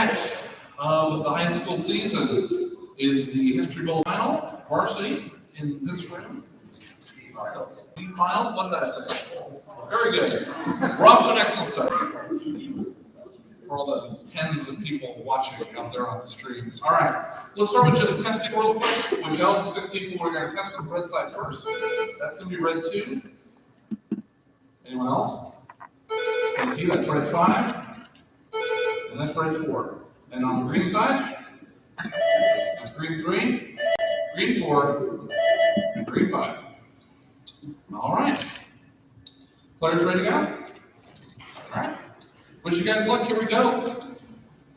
act of the high school season is the History Bowl final, Varsity in this room. Final, what did I say? Very good. We're off to an excellent start. For all the tens of people watching out there on the stream. All right, let's start with just testing real quick. With all the 6 people, we're going to test the red side first. That's going to be red 2. Anyone else? Thank you. That's red 5. And that's red 4. And on the green side, that's green 3, green 4, and green 5. All right. Players ready to go? All right. Wish you guys luck. Here we go.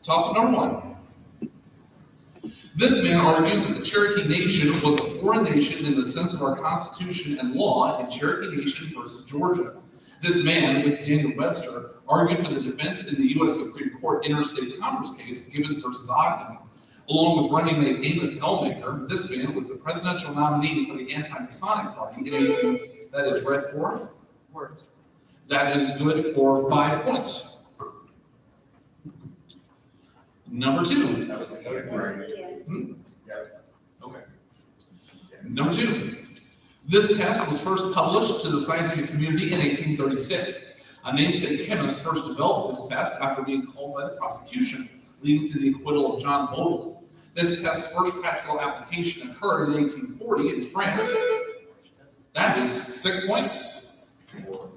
Toss-up number 1. This man argued that the Cherokee Nation was a foreign nation in the sense of our Constitution and law in Cherokee Nation versus Georgia. This man, with Daniel Webster, argued for the defense in the U.S. Supreme Court interstate commerce case, Gibbons versus Ogden. Along with running mate Amos Hellmaker, this man was the presidential nominee for the Anti-Masonic Party in 18. That is red 4. That is good for 5 points. Number 2. Okay. Number 2. This test was first published to the scientific community in 1836. A namesake chemist first developed this test after being called by the prosecution, leading to the acquittal of John Bodle. This test's first practical application occurred in 1840 in France. That is 6 points.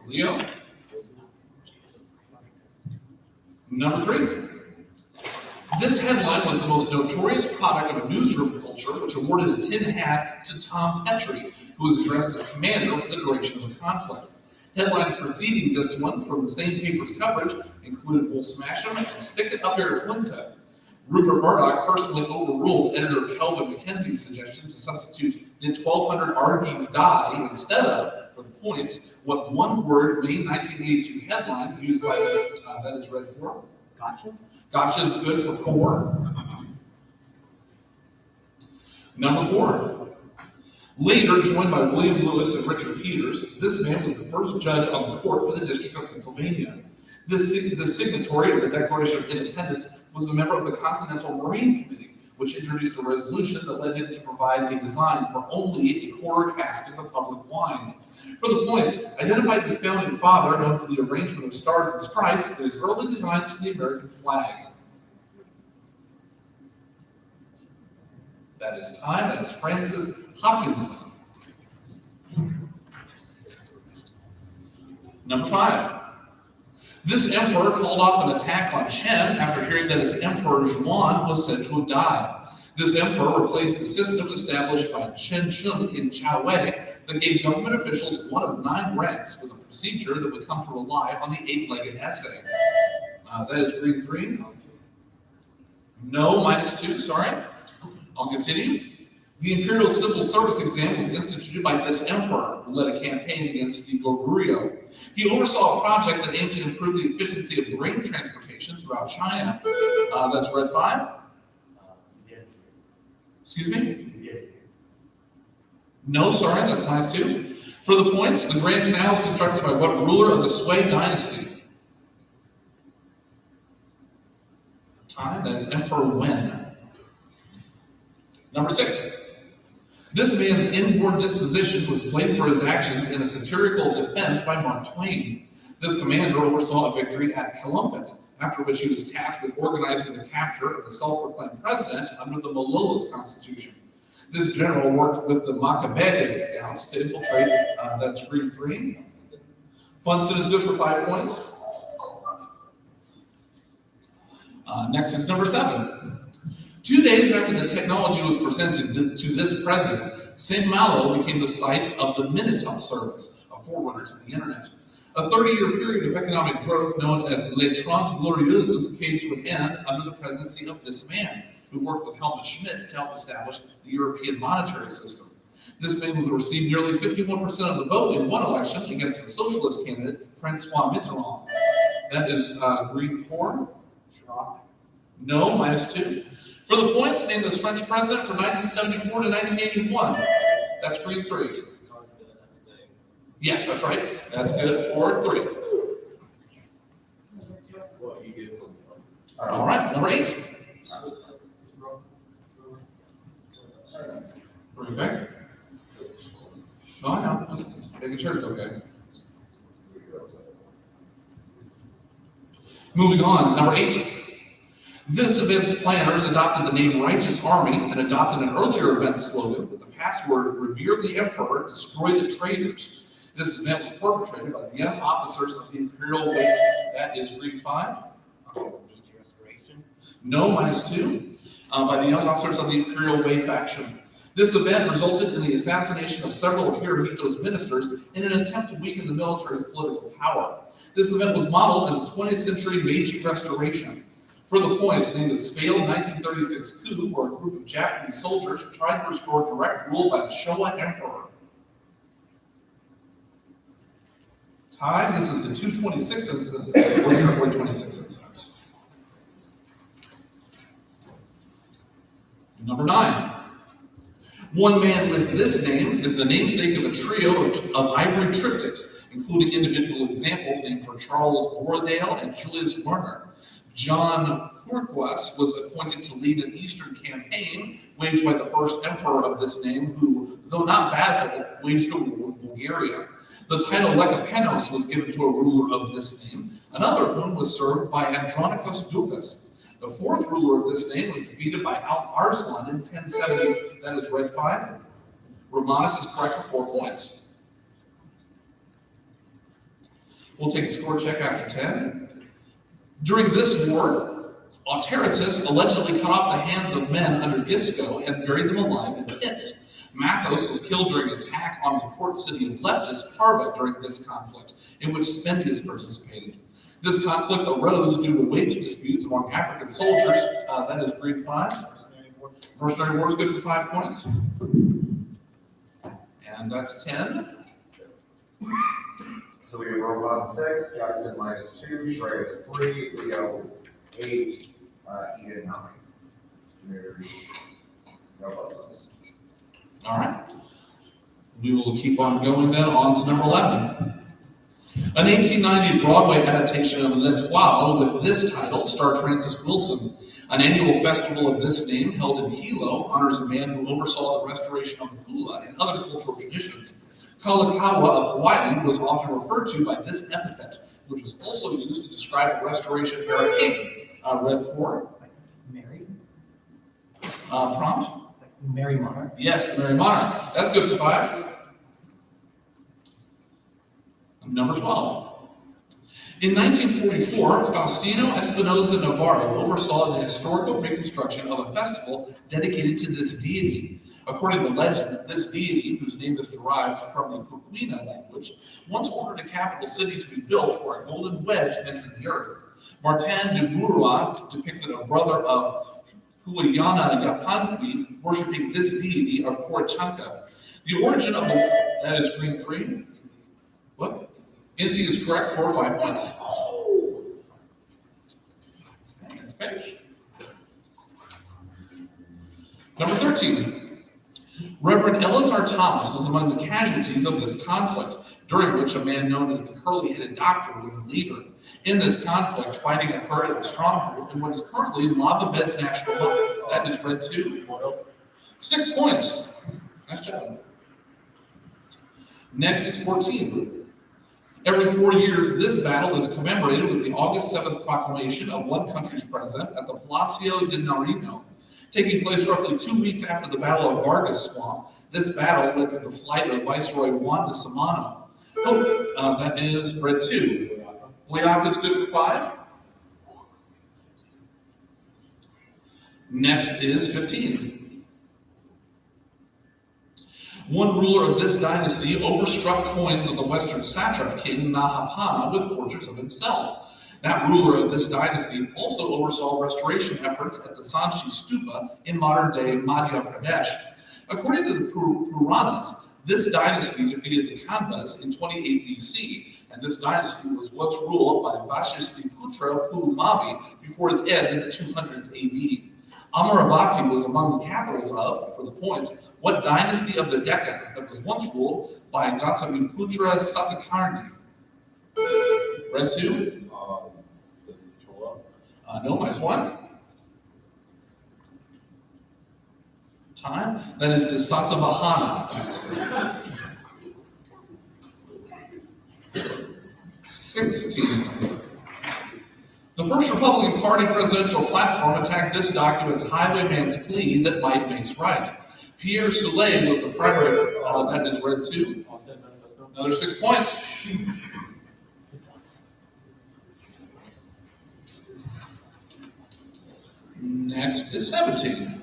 Leo. Number 3. This headline was the most notorious product of a newsroom culture, which awarded a tin hat to Tom Petrie, who was addressed as commander for the duration of the conflict. Headlines preceding this one from the same paper's coverage included "We'll smash 'em and stick it up your Junta." Rupert Murdoch personally overruled editor Kelvin Mackenzie's suggestion to substitute "Did 1,200 Argies die" instead of, for the points, what one-word May 1982 headline used by the, that is red 4. Gotcha. Gotcha is good for 4. Number 4. Later joined by William Lewis and Richard Peters, this man was the first judge on the court for the District of Pennsylvania. The signatory of the Declaration of Independence was a member of the Continental Marine Committee, which introduced a resolution that led him to provide a design for only a quarter cask of the public wine. For the points, identified this founding father, known for the arrangement of stars and stripes in his early designs for the American flag. That is time. That is Francis Hopkinson. Number 5. This emperor called off an attack on Chen after hearing that its emperor Zhuan was said to have died. This emperor replaced a system established by Chen Shun in Chaowei that gave government officials one of 9 ranks with a procedure that would come to rely on the 8-legged essay. That is green 3. No, minus 2, sorry. I'll continue. The Imperial Civil Service exam was instituted by this emperor, who led a campaign against the Goguryeo. He oversaw a project that aimed to improve the efficiency of grain transportation throughout China. That's red 5. Excuse me? No, sorry, that's minus 2. For the points, the Grand Canal was constructed by what ruler of the Sui dynasty? Time, that is Emperor Wen. Number 6. This man's inborn disposition was blamed for his actions in a satirical defense by Mark Twain. This commander oversaw a victory at Columbus, after which he was tasked with organizing the capture of the self-proclaimed president under the Malola's constitution. This general worked with the Macabebe scouts to infiltrate, that's green 3. Funston is good for 5 points. Next is number 7. 2 days after the technology was presented to this president, St. Malo became the site of the Minitel service, a forerunner to the internet. A 30-year period of economic growth known as Les Trente Glorieuses came to an end under the presidency of this man, who worked with Helmut Schmidt to help establish the European monetary system. This man received nearly 51% of the vote in one election against the socialist candidate, Francois Mitterrand. That is green 4. No, minus 2. For the points, name this French president from 1974 to 1981. That's green 3. Yes, that's right. That's good for 3. All right, number 8. Okay. No, I know. Just making sure it's okay. Moving on, number 8. This event's planners adopted the name Righteous Army and adopted an earlier event slogan with the password, Revere the Emperor, Destroy the Traitors. This event was perpetrated by the young officers of the Imperial Way. That is Greek 5. No, -2. By the young officers of the Imperial Way faction. This event resulted in the assassination of several of Hirohito's ministers in an attempt to weaken the military's political power. This event was modeled as a 20th century Meiji restoration. For the points, named the failed 1936 coup, where a group of Japanese soldiers tried to restore direct rule by the Showa Emperor. Tied, this is the 226 incidents, or 26 incidents. Number 9. One man with this name is the namesake of a trio of ivory triptychs, including individual examples named for Charles Borradaile and Julius Werner. John Courtois was appointed to lead an eastern campaign waged by the first emperor of this name, who, though not Basil, waged a war with Bulgaria. The title Lekapenos was given to a ruler of this name, another of whom was served by Andronicus Ducas. The fourth ruler of this name was defeated by Alp Arslan in 1070. That is red 5. Romanus is correct for 4 points. We'll take a score check after 10. During this war, Autaritus allegedly cut off the hands of men under Gisco and buried them alive in pits. Mathos was killed during an attack on the port city of Leptis, Parva, during this conflict, in which Spendius participated. This conflict arose due to wage disputes among African soldiers. That is grade 5. Mercenary War is good for 5 points. And that's 10. So we have Roman 6, Jackson -2, Shreyas 3, Leo 8, Eden 9. No buzzes. All right. We will keep on going then on to number 11. An 1890 Broadway adaptation of L'Etoile with this title starred Francis Wilson. An annual festival of this name, held in Hilo, honors a man who oversaw the restoration of the hula and other cultural traditions. Kalakaua of Hawaii was often referred to by this epithet, which was also used to describe a Restoration era king. Red 4. Like Mary? Prompt? Like Mary Monarch? Yes, Mary Monarch. That's good for 5. Number 12. In 1944, Faustino Espinosa Navarro oversaw the historical reconstruction of a festival dedicated to this deity. According to legend, this deity, whose name is derived from the Puquina language, once ordered a capital city to be built where a golden wedge entered the earth. Martin de Murua depicted a brother of Huayana Yapanqui worshiping this deity of Porichanka. The origin of the... That is green 3. What? Inti is correct for 5 points. Next page. Number 13. Reverend Eleazar Thomas was among the casualties of this conflict, during which a man known as the curly-headed doctor was the leader. In this conflict, fighting occurred at the stronghold in what is currently Lava Beds National Park. That is red 2. 6 points. Nice job. Next is 14. Every 4 years, this battle is commemorated with the August 7th proclamation of one country's president at the Palacio de Nariño. Taking place roughly 2 weeks after the Battle of Vargas Swamp, this battle led to the flight of Viceroy Juan de Samano. That is red 2. Boyaca is good for 5. Next is 15. One ruler of this dynasty overstruck coins of the western satrap king Nahapana with portraits of himself. That ruler of this dynasty also oversaw restoration efforts at the Sanchi Stupa in modern-day Madhya Pradesh. According to the Puranas, this dynasty defeated the Kanvas in 28 BC, and this dynasty was once ruled by Vashisthipatra Pulumavi before its end in the 200s AD. Amaravati was among the capitals of, for the points, what dynasty of the Deccan that was once ruled by Gautamiputra Satakarni? Red 2? No, -1. Time. That is the Satavahana dynasty. 16. The first Republican Party presidential platform attacked this document's highwayman's plea that might makes right. Pierre Soule was the primary. That is read 2. Another 6 points. Next is 17.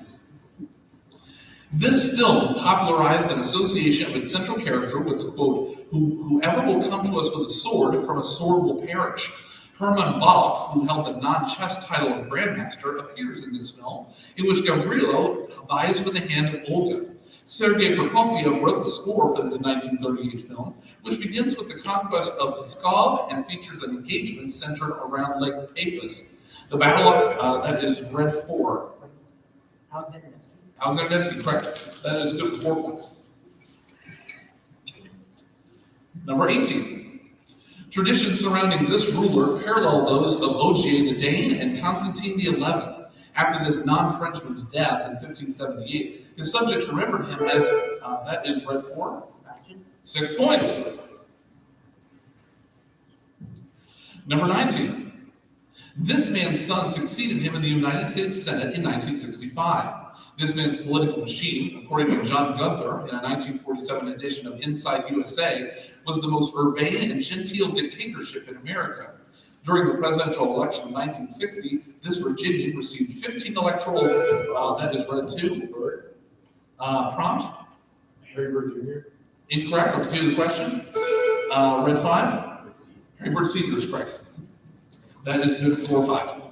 This film popularized an association of its central character with the quote, whoever will come to us with a sword, from a sword will perish. Herman Balk, who held the non-chess title of Grandmaster, appears in this film, in which Gavrilo vies for the hand of Olga. Sergei Prokofiev wrote the score for this 1938 film, which begins with the conquest of Pskov and features an engagement centered around Lake Peipus. The battle that is read 4. Alexander Nevsky. Alexander Nevsky, correct. That is good for 4 points. Number 18. Traditions surrounding this ruler parallel those of Ogier the Dane and Constantine XI. After this non-Frenchman's death in 1578, his subjects remembered him as, that is read 4. Sebastian. 6 points. Number 19. This man's son succeeded him in the United States Senate in 1965. This man's political machine, according to John Gunther in a 1947 edition of Inside USA, was the most urbane and genteel dictatorship in America. During the presidential election of 1960, this Virginian received 15 electoral, that is read 2. Prompt? Harry Bird Jr. Incorrect. I'll continue the question. Read 5? Harry Bird Sr. is correct. That is good for 5.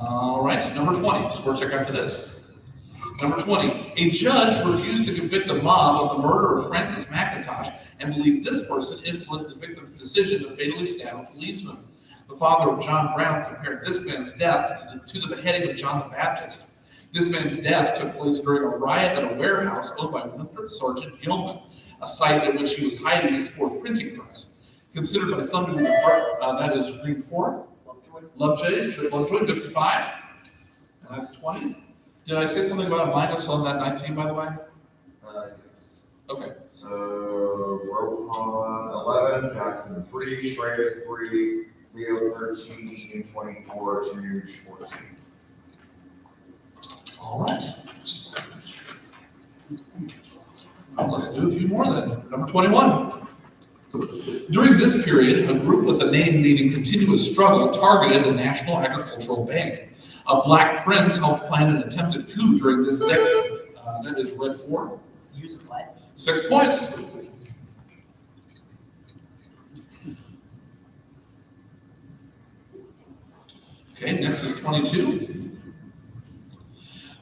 All right, number 20. Score check after this. Number 20. A judge refused to convict a mob of the murder of Francis McIntosh and believed this person influenced the victim's decision to fatally stab a policeman. The father of John Brown compared this man's death to the beheading of John the Baptist. This man's death took place during a riot at a warehouse owned by Winthrop Sergeant Gilman, a site at which he was hiding his 4th printing press. Considered by some to be that is green 4. Lovejoy, good for 5. And that's 20. Did I say something about a minus on that 19, by the way? Yes. Okay. So, Rohan 11, Jackson 3, Shreyas 3, Leo 13, 24, Tanuj 14. All right. Well, let's do a few more then. Number 21. During this period, a group with a name meaning continuous struggle targeted the National Agricultural Bank. A black prince helped plan an attempted coup during this decade. That is read 4. Use of pledge. 6 points. Okay, next is 22.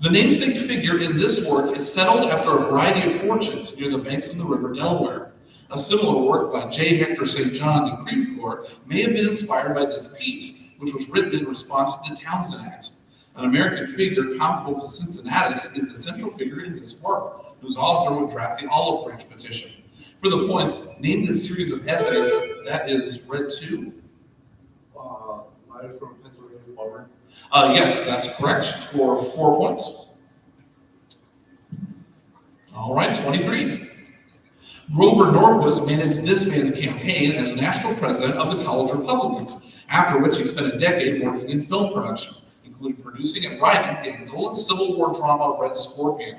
The namesake figure in this work is settled after a variety of fortunes near the banks of the River Delaware. A similar work by J. Hector St. John de Crevecoeur may have been inspired by this piece, which was written in response to the Townsend Act. An American figure comparable to Cincinnatus is the central figure in this work, whose author would draft the Olive Branch Petition. For the points, name the series of essays that is read 2. Letters from a Pennsylvania farmer. Yes, that's correct for 4 points. All right, 23. Grover Norquist managed this man's campaign as national president of the College Republicans, after which he spent a decade working in film production, including producing and writing the Angolan Civil War drama Red Scorpion.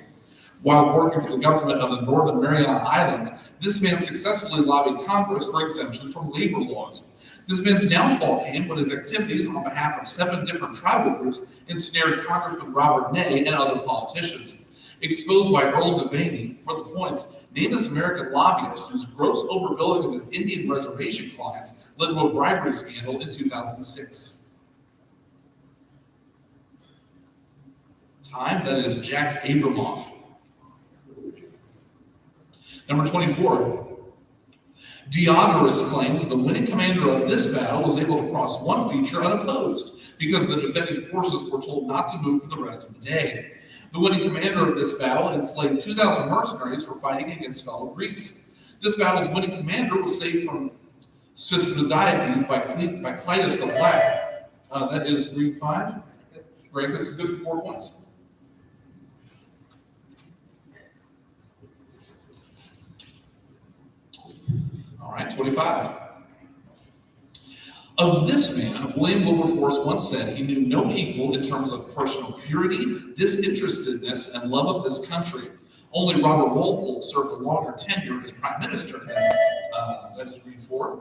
While working for the government of the Northern Mariana Islands, this man successfully lobbied Congress for exemptions from labor laws. This man's downfall came when his activities on behalf of 7 different tribal groups ensnared Congressman Robert Ney and other politicians. Exposed by Earl Devaney for the points, name this American lobbyist whose gross overbilling of his Indian reservation clients led to a bribery scandal in 2006. Time, that is Jack Abramoff. Number 24. Diodorus claims the winning commander of this battle was able to cross one feature unopposed because the defending forces were told not to move for the rest of the day. The winning commander of this battle enslaved 2,000 mercenaries for fighting against fellow Greeks. This battle's winning commander was saved from Dynasties by Clytus the Black. That is green 5. Great, this is good for 4 points. All right, 25. Of this man, William Wilberforce once said he knew no equal in terms of personal purity, disinterestedness, and love of this country. Only Robert Walpole served a longer tenure as prime minister. That is green 4.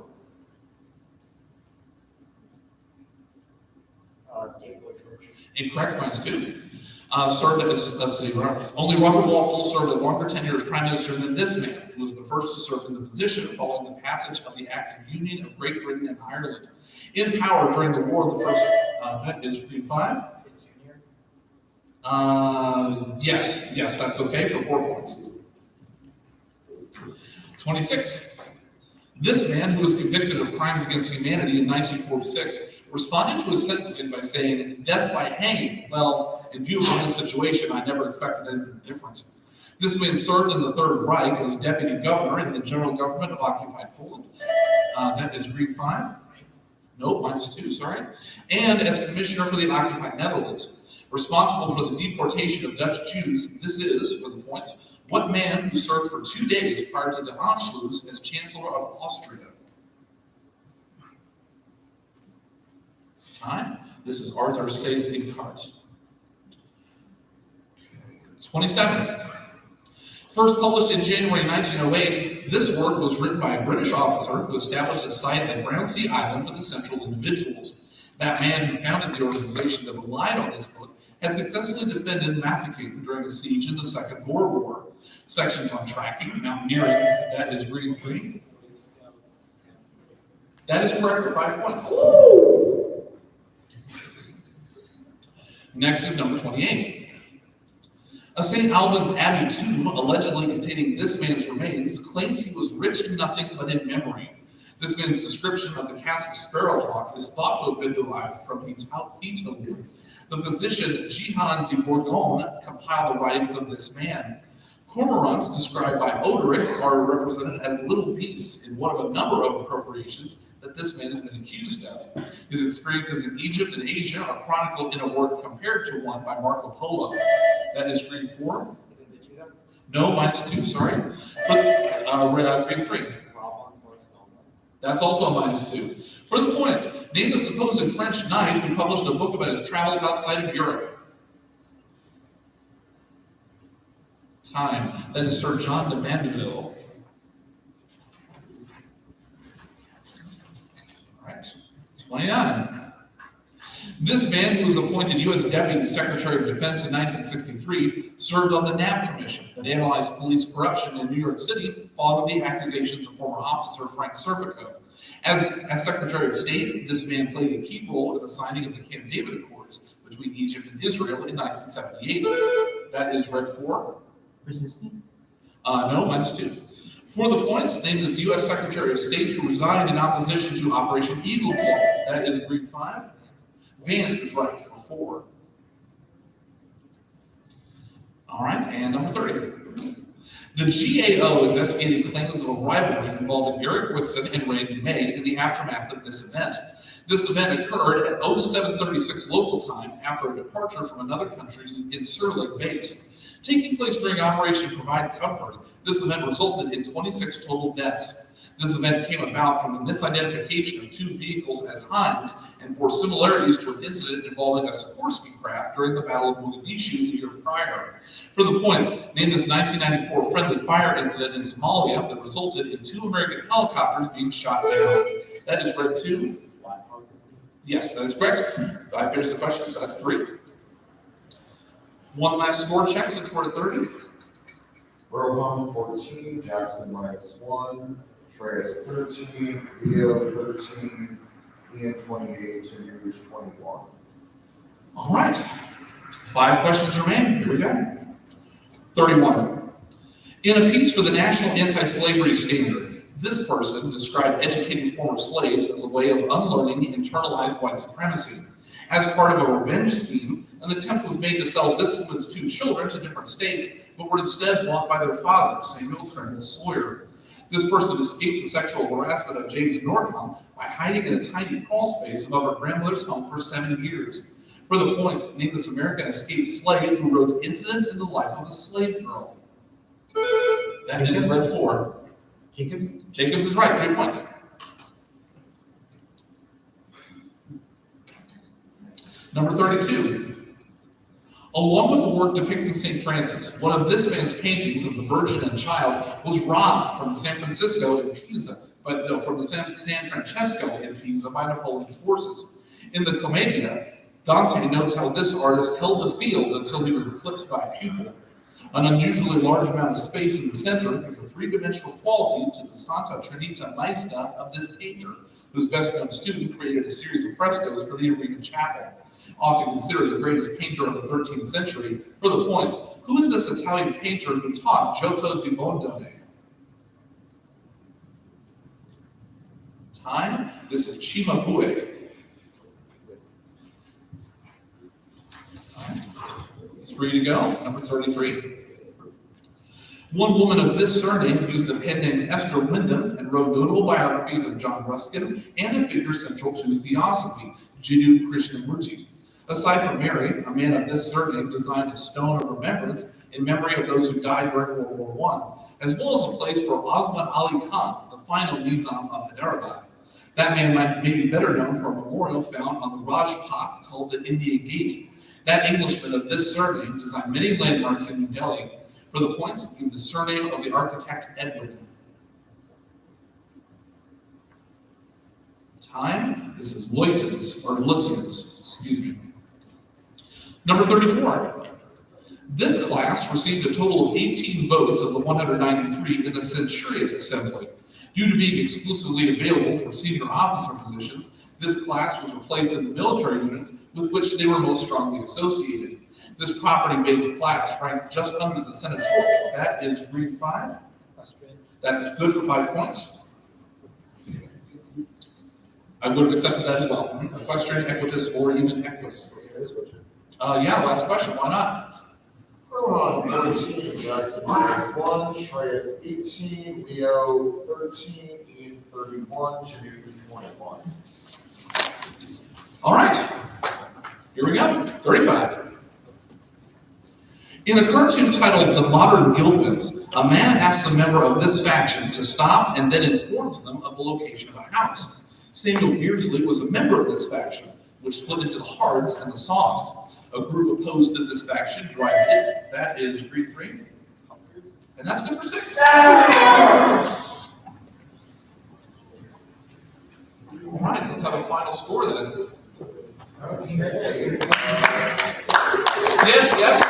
Incorrect, minus 2. Served as, let's see, only Robert Walpole served a longer tenure as prime minister than this man, who was the first to serve in the position following the passage of the Acts of Union of Great Britain and Ireland. In power during the War of the First, that is green 5. Yes, that's okay for 4 points. 26. This man, who was convicted of crimes against humanity in 1946, responded to his sentencing by saying, "Death by hanging. Well, in view of the situation, I never expected anything different." This man served in the Third Reich as deputy governor in the general government of occupied Poland. That is green 5. No, minus 2, sorry. And as commissioner for the occupied Netherlands, responsible for the deportation of Dutch Jews. This is, for the points, what man who served for 2 days prior to the Anschluss as Chancellor of Austria? Time. This is Arthur Seyss-Inquart. 27. First published in January 1908, this work was written by a British officer who established a site at Brownsea Island for the Central Individuals. That man who founded the organization that relied on this book had successfully defended Mafeking during a siege in the Second Boer War. Sections on tracking, mountaineering, that is green 3. That is correct for 5 points. Next is number 28. A St. Albans Abbey tomb, allegedly containing this man's remains, claimed he was rich in nothing but in memory. This man's description of the castle sparrowhawk is thought to have been derived from Ito. The physician Jehan de Bourgogne compiled the writings of this man. Cormorants, described by Oderick, are represented as little beasts in one of a number of appropriations that this man has been accused of. His experiences in Egypt and Asia are chronicled in a work compared to one by Marco Polo. That is green 4. No, minus 2, sorry. Green 3. That's also a minus 2. For the points, name the supposed French knight who published a book about his travels outside of Europe. Time. That is Sir John de Mandeville. All right. 29. This man, who was appointed U.S. Deputy Secretary of Defense in 1963, served on the NAB Commission that analyzed police corruption in New York City following the accusations of former officer Frank Serpico. As Secretary of State, this man played a key role in the signing of the Camp David Accords between Egypt and Israel in 1978. That is red 4. No, minus 2. For the points, name this U.S. Secretary of State who resigned in opposition to Operation Eagle Claw. That is green 5. Vance is right for 4. All right, and number 30. The GAO investigated claims of a rivalry involving Eric Wixon and Randy May in the aftermath of this event. This event occurred at 0736 local time after a departure from another country's Incirlik base. Taking place during Operation Provide Comfort, this event resulted in 26 total deaths. This event came about from the misidentification of 2 vehicles as Heinz and bore similarities to an incident involving a Sikorsky craft during the Battle of Mogadishu the year prior. For the points, name this 1994 friendly fire incident in Somalia that resulted in 2 American helicopters being shot down. That is red 2. Yes, that is correct. I finished the question, so that's 3. One last score check since we're at 30. Rohan 14, Jackson minus 1, Shreyas 13, Leo 13, Ian 28, Tanuj 21. All right. 5 questions remain. Here we go. 31. In a piece for the National Anti-Slavery Standard, this person described educating former slaves as a way of unlearning internalized white supremacy. As part of a revenge scheme, an attempt was made to sell this woman's 2 children to different states, but were instead bought by their father, Samuel Trimble Sawyer. This person escaped the sexual harassment of James Norcom by hiding in a tiny crawl space above her grandmother's home for 7 years. For the points, name this American escaped slave who wrote incidents in the life of a slave girl. That is number 4. Jacobs? Jacobs is right, 3 points. Number 32. Along with the work depicting St. Francis, one of this man's paintings of the Virgin and Child was robbed from the San Francesco in Pisa, from the San Francesco in Pisa by Napoleon's forces. In the Commedia, Dante notes how this artist held the field until he was eclipsed by a pupil. An unusually large amount of space in the center gives a three-dimensional quality to the Santa Trinita Maestra of this painter, whose best-known student created a series of frescoes for the Arena Chapel. Often considered the greatest painter of the 13th century. For the points, who is this Italian painter who taught Giotto di Bondone? Time, this is Cimabue. 3 to go, number 33. One woman of this surname used the pen name Esther Wyndham and wrote notable biographies of John Ruskin and a figure central to Theosophy, Jiddu Krishnamurti. Aside from Mary, a man of this surname designed a stone of remembrance in memory of those who died during World War I, as well as a place for Osman Ali Khan, the final Nizam of Hyderabad. That man may be better known for a memorial found on the Rajpath called the India Gate. That Englishman of this surname designed many landmarks in New Delhi. For the points, give the surname of the architect Edwin. Time, this is Lutyens, excuse me. Number 34. This class received a total of 18 votes of the 193 in the Centuriate Assembly. Due to being exclusively available for senior officer positions, this class was replaced in the military units with which they were most strongly associated. This property-based class ranked just under the senatorial. That is grade 5. That's good for 5 points. I would have accepted that as well. Equestrian, equitus, or even equus. Yeah, last question. Why not? Rohan 14, Jackson -1, Shreyas 18, Leo 13, Ian 31, Chanute 21. All right. Here we go. 35. In a cartoon titled The Modern Gilpins, a man asks a member of this faction to stop and then informs them of the location of a house. Samuel Beardsley was a member of this faction, which split into the Hards and the Softs. A group opposed to this faction drive it. That is grade 3. And that's good for 6. All right, so let's have a final score then. Okay. Yes.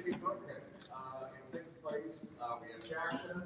In 6th place, we have Jackson.